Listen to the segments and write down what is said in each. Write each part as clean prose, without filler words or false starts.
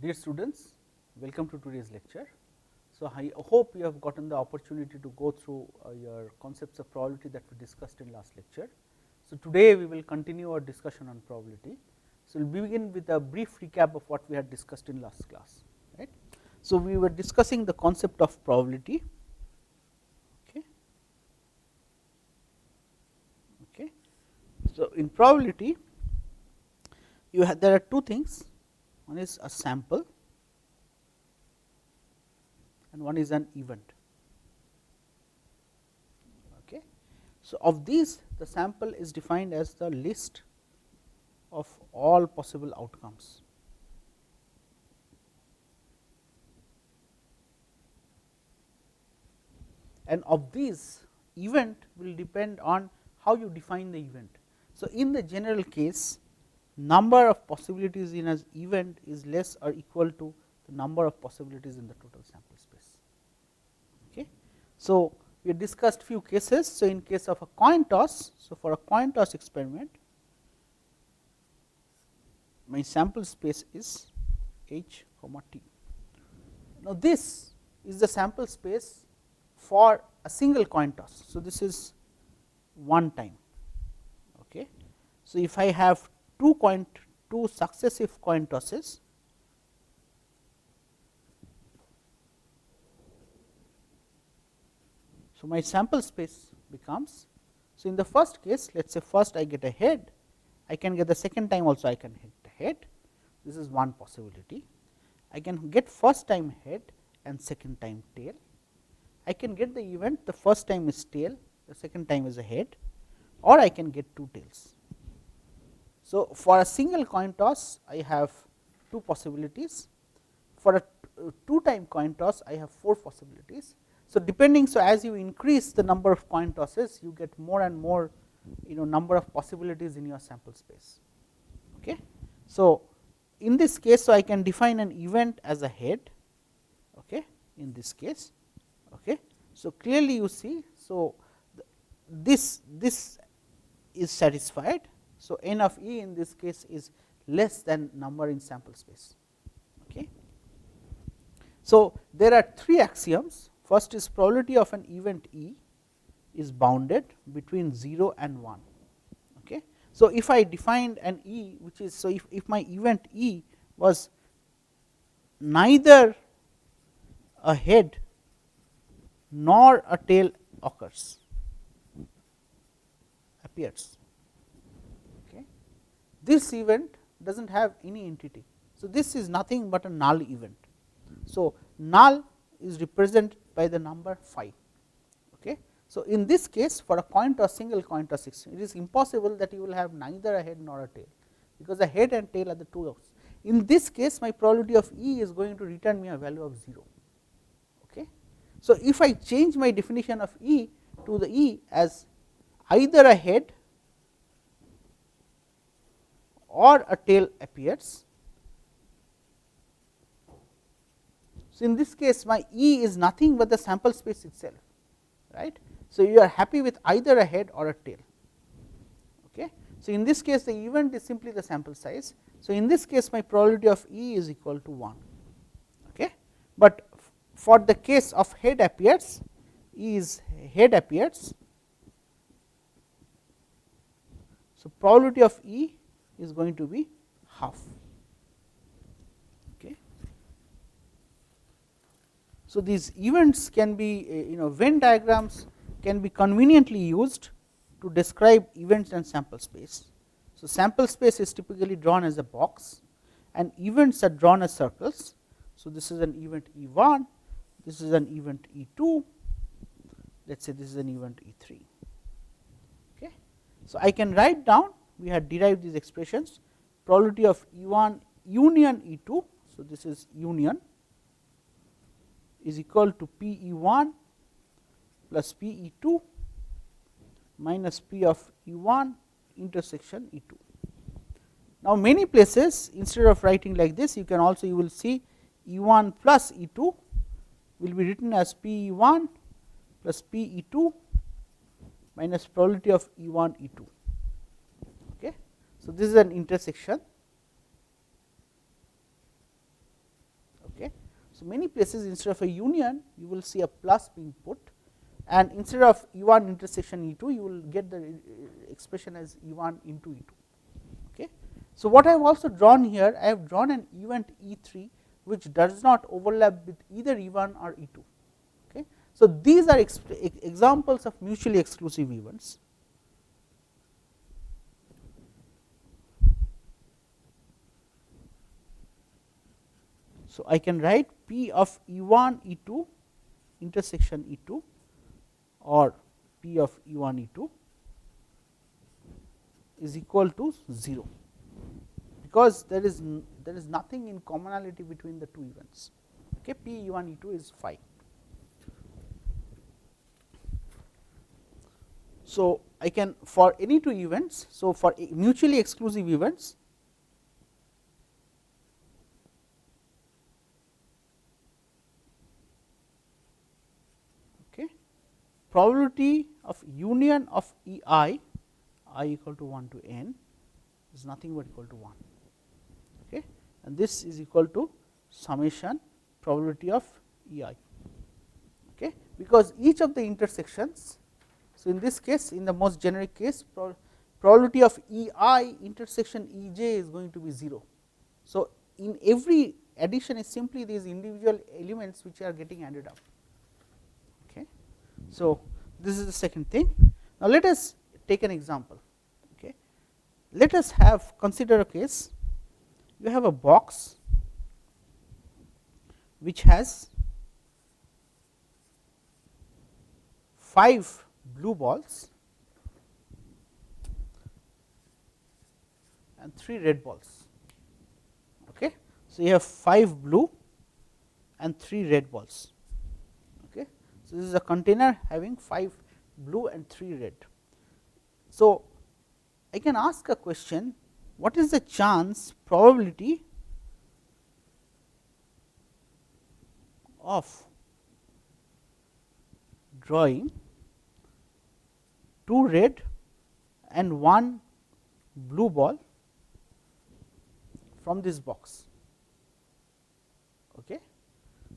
Dear students, welcome to today's lecture. So, I hope you have gotten the opportunity to go through your concepts of probability that we discussed in last lecture. So, today we will continue our discussion on probability. So, we will begin with a brief recap of what we had discussed in last class, right. So, we were discussing the concept of probability. Okay. So, in probability there are two things, one is a sample and one is an event. Okay. So, of these the sample is defined as the list of all possible outcomes. And of these event will depend on how you define the event. So, in the general case, number of possibilities in an event is less or equal to the number of possibilities in the total sample space. Okay. So, we discussed few cases. So, in case of a coin toss, so for a coin toss experiment, my sample space is H comma T. Now, this is the sample space for a single coin toss. So, this is one time. Okay. So, if I have two successive coin tosses, so my sample space becomes, so in the first case, let us say first I get a head, I can get the second time also I can hit the head, this is one possibility. I can get first time head and second time tail. I can get the event, the first time is tail, the second time is a head, or I can get two tails. So, for a single coin toss I have two possibilities, for a two time coin toss I have four possibilities. So, depending, so as you increase the number of coin tosses, you get more and more number of possibilities in your sample space. Okay. So, in this case, so I can define an event as a head, okay, in this case. Okay. So, clearly you see, so this is satisfied. So, n of E in this case is less than number in sample space. Okay. So, there are three axioms. First is probability of an event E is bounded between 0 and 1. Okay. So, if I defined an E which is, so if my event E was neither a head nor a tail appears. This event does not have any entity. So, this is nothing but a null event. So, null is represented by the number 5. Okay. So, in this case, for a coin toss, single coin toss, it is impossible that you will have neither a head nor a tail, because the head and tail are the two. In this case, my probability of E is going to return me a value of 0. Okay. So, if I change my definition of E to the E as either a head or a tail appears. So, in this case my E is nothing but the sample space itself, right. So, you are happy with either a head or a tail. Okay. So, in this case the event is simply the sample size. So, in this case my probability of E is equal to 1. Okay. But for the case of head appears, E is head appears. So, probability of E is going to be half. Okay. So, these events can be Venn diagrams can be conveniently used to describe events and sample space. So, sample space is typically drawn as a box and events are drawn as circles. So, this is an event E1, this is an event E2, let us say this is an event E3. Okay. So, I can write down, we had derived these expressions, probability of E1 union E2. So, this is union is equal to P E1 plus P E2 minus P of E1 intersection E2. Now, many places instead of writing like this, you can also, you will see E1 plus E2 will be written as P E1 plus P E2 minus probability of E1 E2. Okay. So, this is an intersection. So, many places instead of a union you will see a plus being put, and instead of E1 intersection E2 you will get the expression as E1 into E2. Okay. So, what I have also drawn here, I have drawn an event E3 which does not overlap with either E1 or E2. Okay. So, these are examples of mutually exclusive events. So, I can write P of E1 E2 intersection E2 or P of E1 E2 is equal to 0, because there is nothing in commonality between the two events. Okay, P E1 E2 is phi. So, I can for any two events, so for mutually exclusive events, okay, probability of union of EI I equal to 1 to n is nothing but equal to 1, okay, and this is equal to summation probability of EI, okay, because each of the intersections. So, in this case, in the most generic case, probability of EI intersection EJ is going to be 0. So, in every addition is simply these individual elements which are getting added up. Okay. So, this is the second thing. Now, let us take an example. Okay. Let us consider a case. You have a box which has 5 blue balls and 3 red balls. Okay. So, you have 5 blue and 3 red balls. Okay. So, this is a container having 5 blue and 3 red. So, I can ask a question, what is the chance probability of drawing 2 red and 1 blue ball from this box. Okay.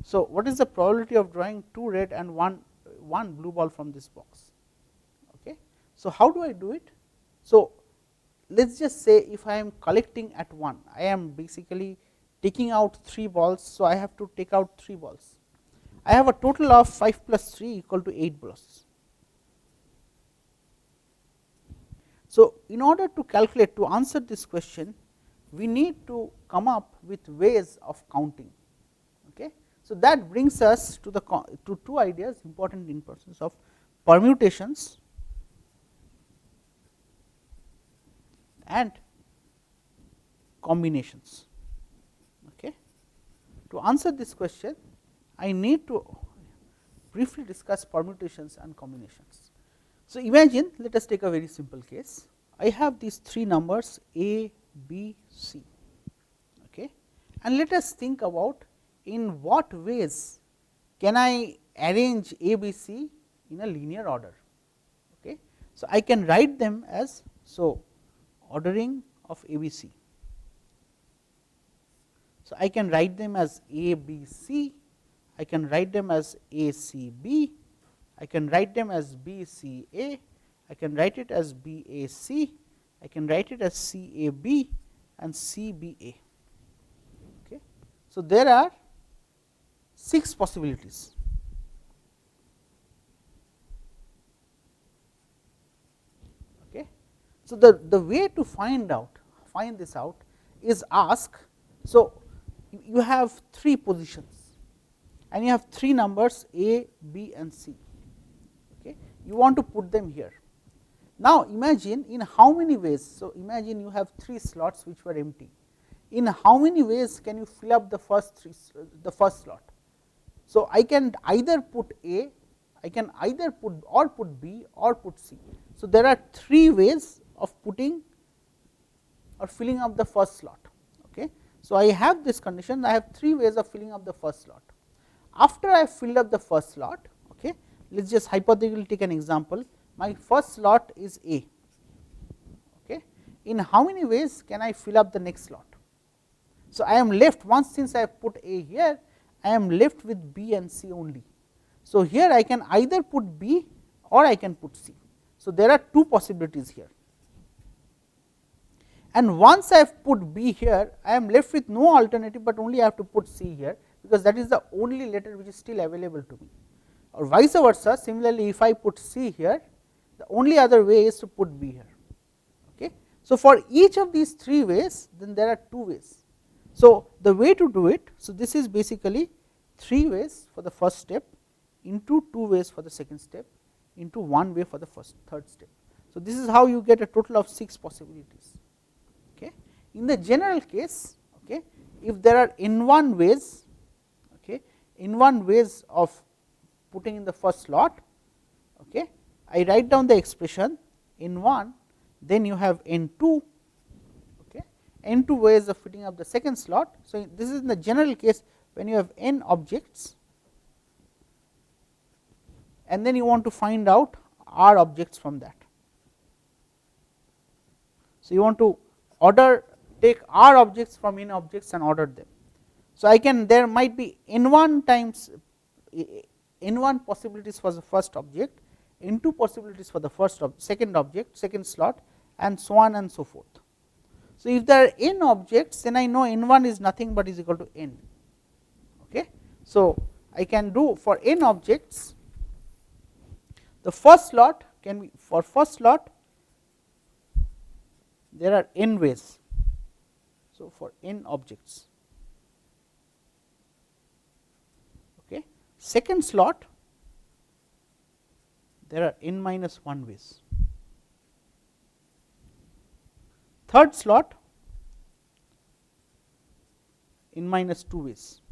So, what is the probability of drawing 2 red and 1 blue ball from this box? Okay. So, how do I do it? So, let us just say if I am collecting at 1, I am basically taking out 3 balls. So, I have to take out 3 balls. I have a total of 5 plus 3 equal to 8 balls. So, in order to calculate, to answer this question, we need to come up with ways of counting. Okay. So, that brings us to two ideas important in process of permutations and combinations. Okay. To answer this question, I need to briefly discuss permutations and combinations. So, imagine, let us take a very simple case. I have these 3 numbers A, B, C, okay, and let us think about in what ways can I arrange A, B, C in a linear order. Okay. So, I can write them as, so ordering of A, B, C. So, I can write them as A, B, C, I can write them as A, C, B, I can write them as B, C, A, I can write it as B, A, C, I can write it as C, A, B and C, B, A. Okay. So, there are 6 possibilities. Okay. So, the way to find this out is ask. So, you have 3 positions and you have 3 numbers A, B and C. Okay. You want to put them here. Now, imagine in how many ways. So, imagine you have 3 slots which were empty. In how many ways can you fill up the first slot? So, I can either put A, I can either put B or put C. So, there are 3 ways of putting or filling up the first slot. Okay. So, I have this condition, I have 3 ways of filling up the first slot. After I have filled up the first slot, okay, let us just hypothetically take an example. My first slot is A. Okay. In how many ways can I fill up the next slot? So, I am left, once since I have put A here, I am left with B and C only. So, here I can either put B or I can put C. So, there are two possibilities here, and once I have put B here, I am left with no alternative, but only I have to put C here, because that is the only letter which is still available to me, or vice versa. Similarly, if I put C here, the only other way is to put B here. Okay. So, for each of these three ways, then there are two ways. So, the way to do it, so this is basically three ways for the first step, into two ways for the second step, into one way for the third step. So, this is how you get a total of 6 possibilities. Okay. In the general case, okay, if there are n1 ways, okay, n1 ways of putting in the first slot, okay, I write down the expression n1, then you have n2, okay, n2 ways of fitting up the second slot. So, this is in the general case when you have n objects, and then you want to find out r objects from that. So, you want to take r objects from n objects and order them. So, I can, there might be n1 times n1 possibilities for the first object, n2 possibilities for the second object, second slot, and so on and so forth. So, if there are n objects, then I know n1 is nothing but is equal to n. Okay. So, I can do for n objects, the first slot can be, for first slot there are n ways. So, for n objects, okay. Second slot there are n minus 1 ways. Third slot n minus 2 ways.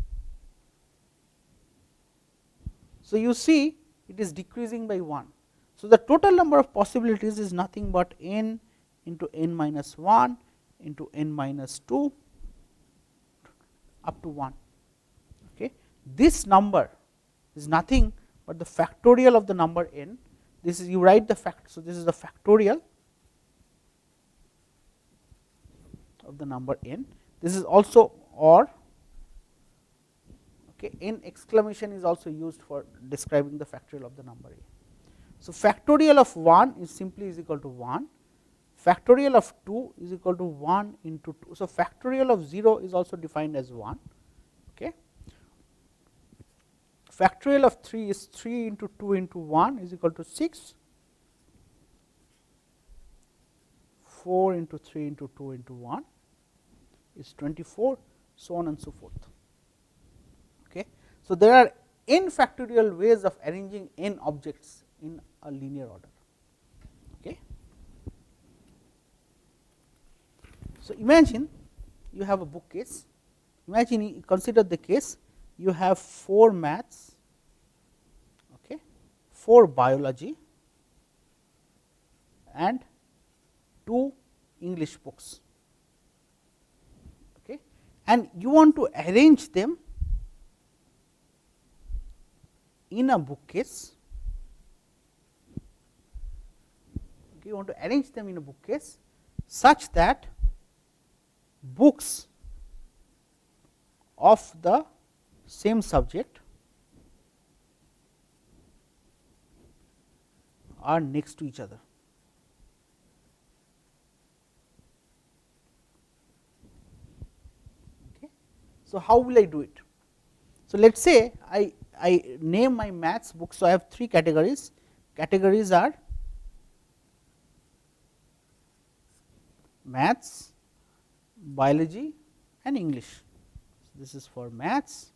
So, you see it is decreasing by 1. So, the total number of possibilities is nothing but n into n minus 1 into n minus 2 up to 1. Okay. This number is nothing but the factorial of the number n. This is, you write the fact. So, this is the factorial of the number n. This is also or. Okay, n exclamation is also used for describing the factorial of the number a. So, factorial of 1 is simply is equal to 1, factorial of 2 is equal to 1 into 2. So, factorial of 0 is also defined as 1. Okay. Factorial of 3 is 3 into 2 into 1 is equal to 6, 4 into 3 into 2 into 1 is 24, so on and so forth. Okay. So, there are n factorial ways of arranging n objects in a linear order. Okay. So, imagine you have a bookcase. Imagine, consider the case you have 4 maths, okay, 4 biology, and 2 English books, okay, and you want to arrange them in a bookcase. Okay, you want to arrange them in a bookcase such that books of the same subject are next to each other. Okay. So, how will I do it? So, let us say I name my maths book. So, I have 3 categories. Categories are maths, biology, and English. So, this is for maths,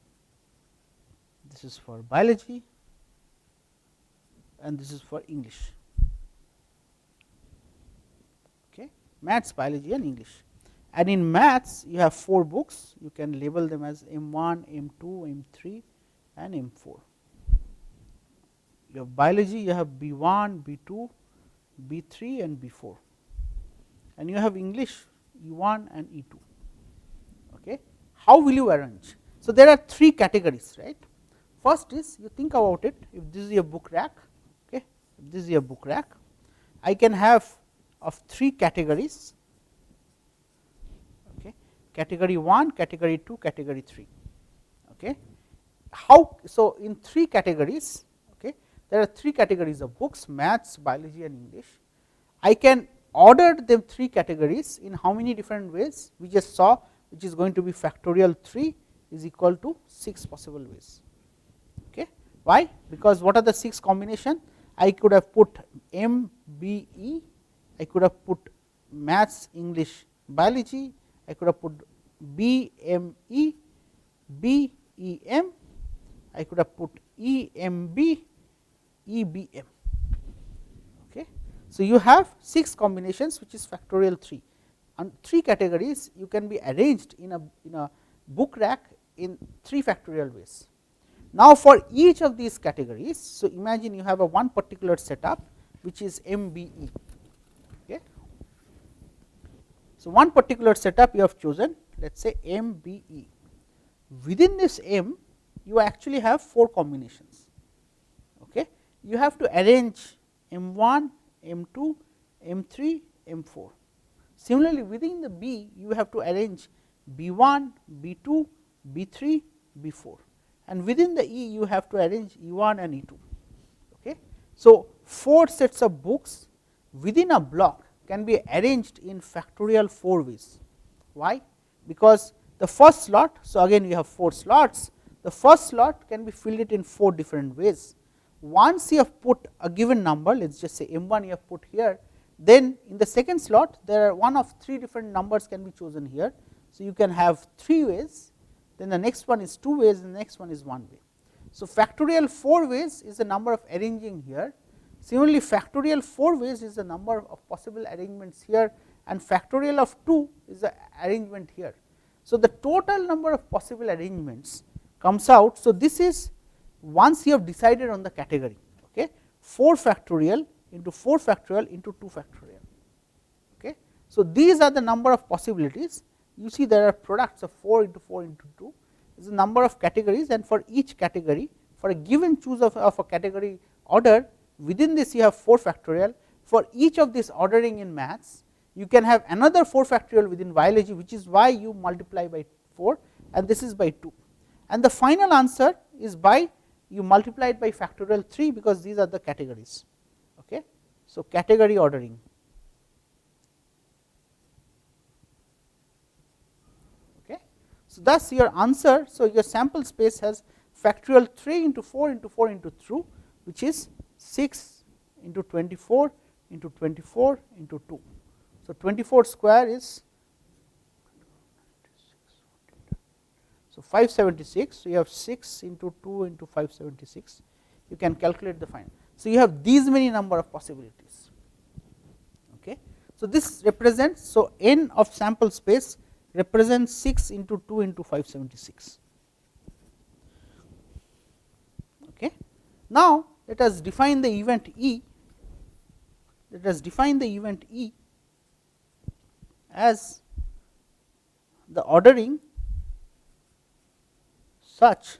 this is for biology, and this is for English. Okay. Maths, biology, and English. And in maths you have 4 books. You can label them as M1, M2, M3, and M4. You have biology, you have B1, B2, B3, and B4, and you have English E1 and E2. Okay. How will you arrange? So, there are 3 categories, right. First is, you think about it, if this is a book rack, okay, if this is a book rack, I can have of 3 categories, okay, category 1, category 2, category 3. Okay. how, so in 3 categories, okay, there are 3 categories of books, maths, biology and English. I can order them 3 categories in how many different ways we just saw, which is going to be factorial 3 is equal to 6 possible ways. Okay. Why? Because what are the 6 combination? I could have put M, B, E, I could have put maths, English, biology, I could have put B, M, E, B, E, M, I could have put E, M, B, E, B, M. Okay. So, you have 6 combinations, which is factorial 3, and 3 categories you can be arranged in a book rack in 3 factorial ways. Now, for each of these categories, so imagine you have a one particular setup which is MBE. Okay. So, one particular setup you have chosen, let us say MBE. Within this M, you actually have 4 combinations. Okay. You have to arrange M1, M2, M3, M4. Similarly, within the B, you have to arrange B1, B2, B3, B4. And within the E, you have to arrange E1 and E2. Okay. So, 4 sets of books within a block can be arranged in factorial 4 ways. Why? Because the first slot, so again you have 4 slots, the first slot can be filled it in 4 different ways. Once you have put a given number, let us just say M1 you have put here, then in the second slot there are one of 3 different numbers can be chosen here. So, you can have 3 ways, then the next one is 2 ways, and the next one is 1 way. So, factorial 4 ways is the number of arranging here. Similarly, factorial 4 ways is the number of possible arrangements here, and factorial of 2 is the arrangement here. So, the total number of possible arrangements comes out. So, this is once you have decided on the category, okay, 4 factorial into 4 factorial into 2 factorial. Okay. So, these are the number of possibilities. You see there are products of 4 into 4 into 2 is the number of categories, and for each category, for a given choose of a category order, within this you have 4 factorial. For each of this ordering in maths, you can have another 4 factorial within biology, which is why you multiply by 4, and this is by 2. And the final answer is by you multiply it by factorial 3, because these are the categories. Okay. So, category ordering. So, thus your answer, so your sample space has factorial 3 into 4 into 4 into 2, which is 6 into 24 into 24 into 2. So, 24 square is, so 576. So, you have 6 into 2 into 576, you can calculate the final. So, you have these many number of possibilities. Okay. So, this represents, so n of sample space represents 6 into 2 into 576. Okay. Now, let us define the event E. Let us define the event E as the ordering such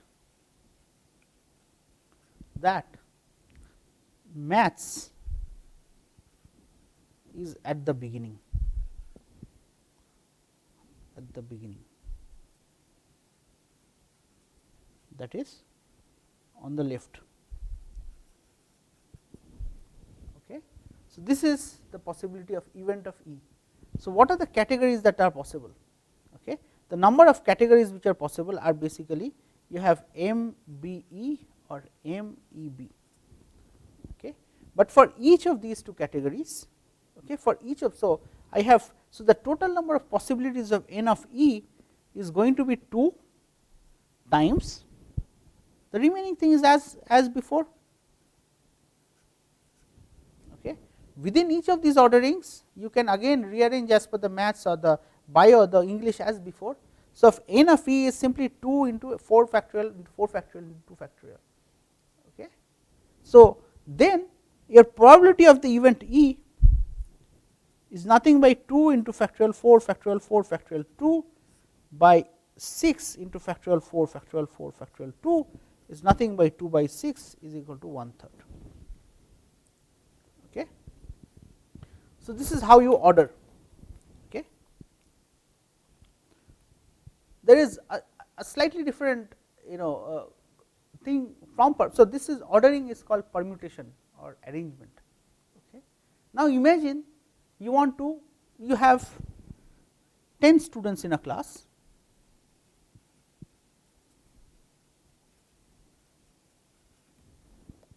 that maths is at the beginning. At the beginning, that is on the left. Okay. So, this is the possibility of event of E. So, what are the categories that are possible? Okay. The number of categories which are possible are basically you have MBE or MEB. Okay. But for each of these 2 categories, okay, for each of, so I have, so the total number of possibilities of n of E is going to be 2 times the remaining thing is as before. Okay. Within each of these orderings, you can again rearrange as per the maths or the bio or the English as before. So, if n of E is simply 2 into 4 factorial into 4 factorial into 2 factorial. Okay. So, then your probability of the event E is nothing by 2 into factorial 4 factorial 4 factorial 2 by 6 into factorial 4 factorial 4 factorial 2 is nothing by 2 by 6 is equal to 1/3. Okay. So, this is how you order. Okay. There is a slightly different thing from so this is ordering is called permutation or arrangement. Okay. Now imagine you want to you have 10 students in a class,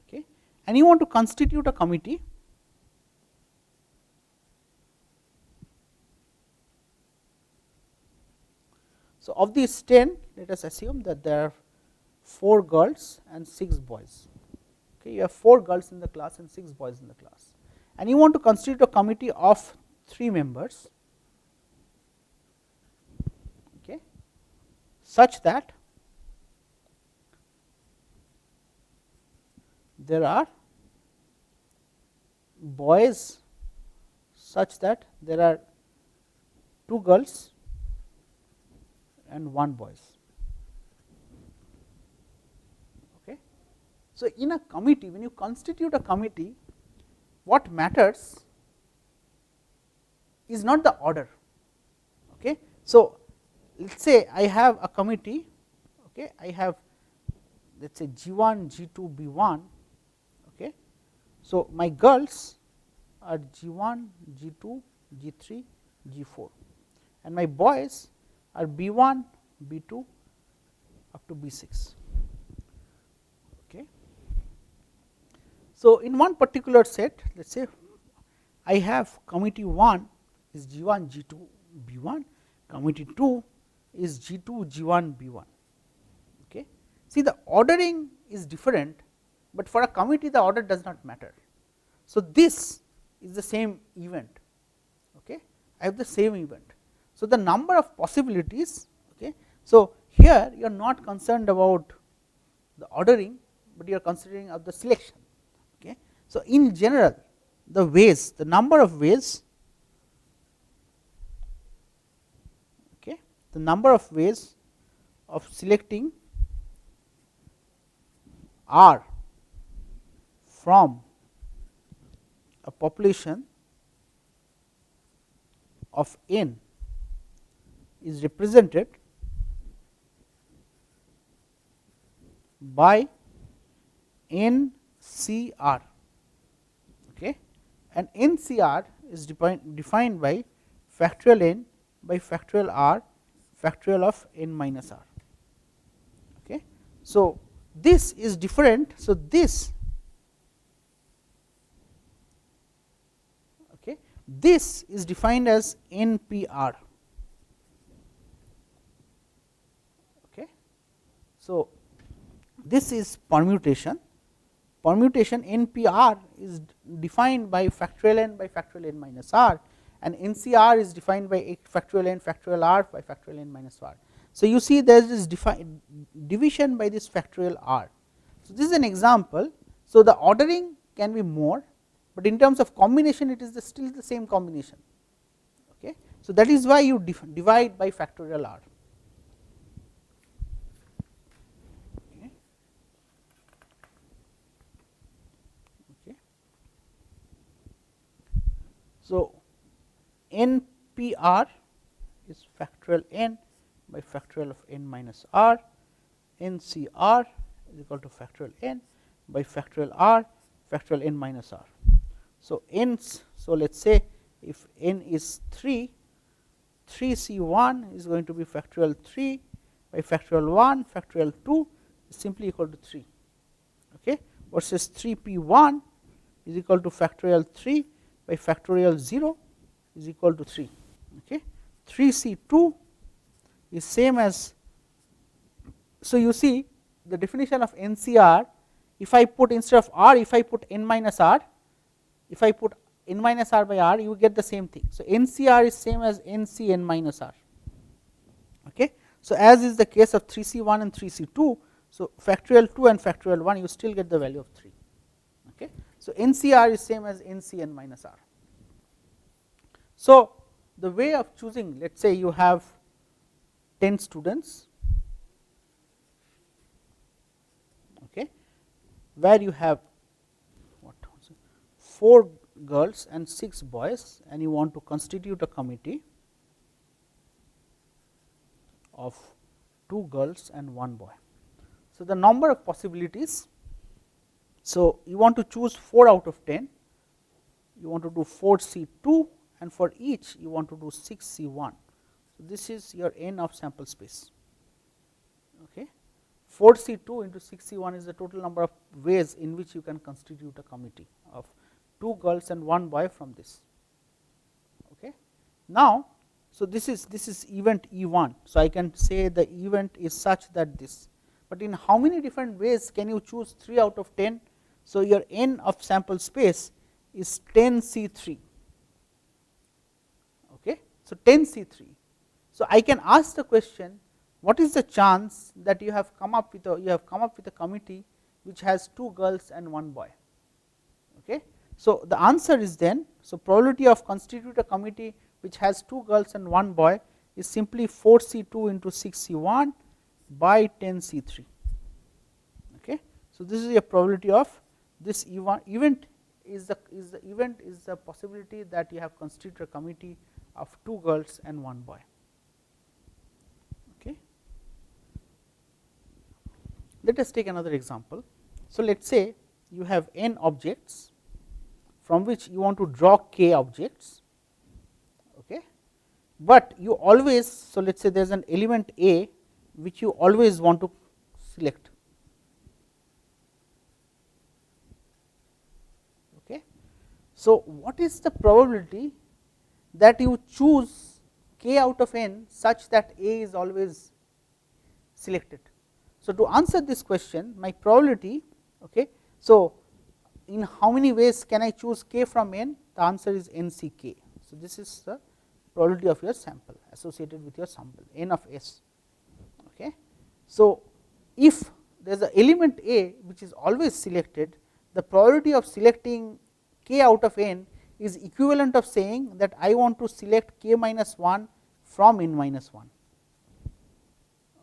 okay, and you want to constitute a committee so of these 10, let us assume that there are 4 girls and 6 boys. Okay, you have 4 girls in the class and 6 boys in the class, and you want to constitute a committee of 3 members, okay, such that there are boys such that there are 2 girls and 1 boys. Okay. So, in a committee, when you constitute a committee, what matters is not the order. Okay. So, let us say I have a committee, okay, I have let us say G1, G2, B1. Okay. So, my girls are G1, G2, G3, G4, and my boys are B1, B2 up to B6. Okay. So, in one particular set, let us say I have committee 1 is G1, G2, B1, committee 2 is G2, G1, B1. Okay. See, the ordering is different, but for a committee the order does not matter. So, this is the same event. Okay. I have the same event. So, the number of possibilities, okay. So, here you are not concerned about the ordering, but you are considering of the selection. Okay. So, in general the ways, the number of ways, okay, the number of ways of selecting R from a population of n is represented by NCR, okay, and NCR is defined by factorial n by factorial r factorial of n minus r. Okay. So, this is different. So, this is defined as NPR. Okay. So, this is permutation. Permutation NPR is defined by factorial n by factorial n minus r, and NCR is defined by factorial n factorial r by factorial n minus r. So, you see there is this division by this factorial r. So, this is an example. So, the ordering can be more, but in terms of combination it is still the same combination. Okay. So, that is why you divide by factorial r. Okay. Okay. So, NPR is factorial n by factorial of n minus r, NCR is equal to factorial n by factorial r factorial n minus r. So, so let us say if n is 3, 3C1 is going to be factorial 3 by factorial 1 factorial 2 is simply equal to 3, okay, versus 3P1 is equal to factorial 3 by factorial 0 is equal to 3. Okay. 3C2 is same as, so you see the definition of NCR, if I put instead of r, if I put n minus r, if I put n minus r by r, you get the same thing. So, NCR is same as NC n minus r. Okay. So, as is the case of 3C1 and 3C2, so factorial 2 and factorial 1 you still get the value of 3. Okay. So, NCR is same as NC n minus r. So, the way of choosing, let us say you have 10 students, okay, where you have 4 girls and 6 boys, and you want to constitute a committee of 2 girls and 1 boy. So, the number of possibilities. So, you want to choose 4 out of 10, you want to do 4 C 2, and for each you want to do 6 C 1. So, this is your n of sample space. Okay. 4 C 2 into 6 C 1 is the total number of ways in which you can constitute a committee of 2 girls and 1 boy from this. Okay. Now, so this is event E1. So, I can say the event is such that this, but in how many different ways can you choose 3 out of 10? So, your n of sample space is 10 C 3. Okay. So, 10 C 3. So, I can ask the question, what is the chance that you have come up with a committee which has 2 girls and 1 boy? Okay. So, the answer is then, so probability of constitute a committee which has 2 girls and 1 boy is simply 4 C 2 into 6 C 1 by 10 C 3. Okay. So, this is a probability of this event is the possibility that you have constituted a committee of 2 girls and 1 boy. Okay. Let us take another example. So, let us say you have n objects from which you want to draw k objects, okay. But you always, so let us say there is an element A which you always want to select. Okay. So, what is the probability that you choose k out of n such that A is always selected? So, to answer this question, my probability, okay. So, in how many ways can I choose k from n? The answer is n C k. So, this is the probability of your sample associated with your sample n of s. Okay. So, if there is an element A which is always selected, the probability of selecting k out of n is equivalent of saying that I want to select k minus 1 from n minus 1.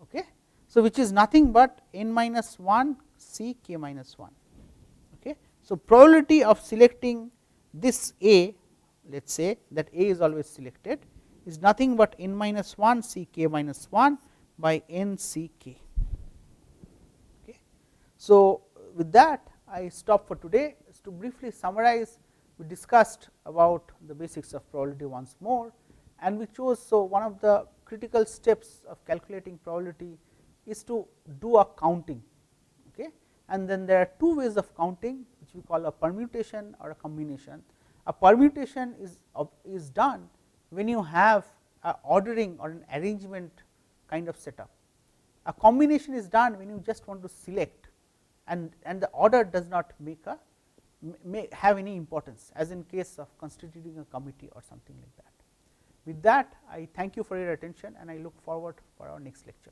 Okay. So, which is nothing but n minus 1 C k minus 1. Okay. So, probability of selecting this A, let us say that A is always selected, is nothing but n minus 1 C k minus 1 by n C k. Okay. So, with that I stop for today. To briefly summarize, we discussed about the basics of probability once more, and we chose, so one of the critical steps of calculating probability is to do a counting. Okay. And then there are 2 ways of counting which we call a permutation or a combination. A permutation is done when you have a ordering or an arrangement kind of setup. A combination is done when you just want to select, and the order does not have any importance, as in case of constituting a committee or something like that. With that, I thank you for your attention, and I look forward for our next lecture.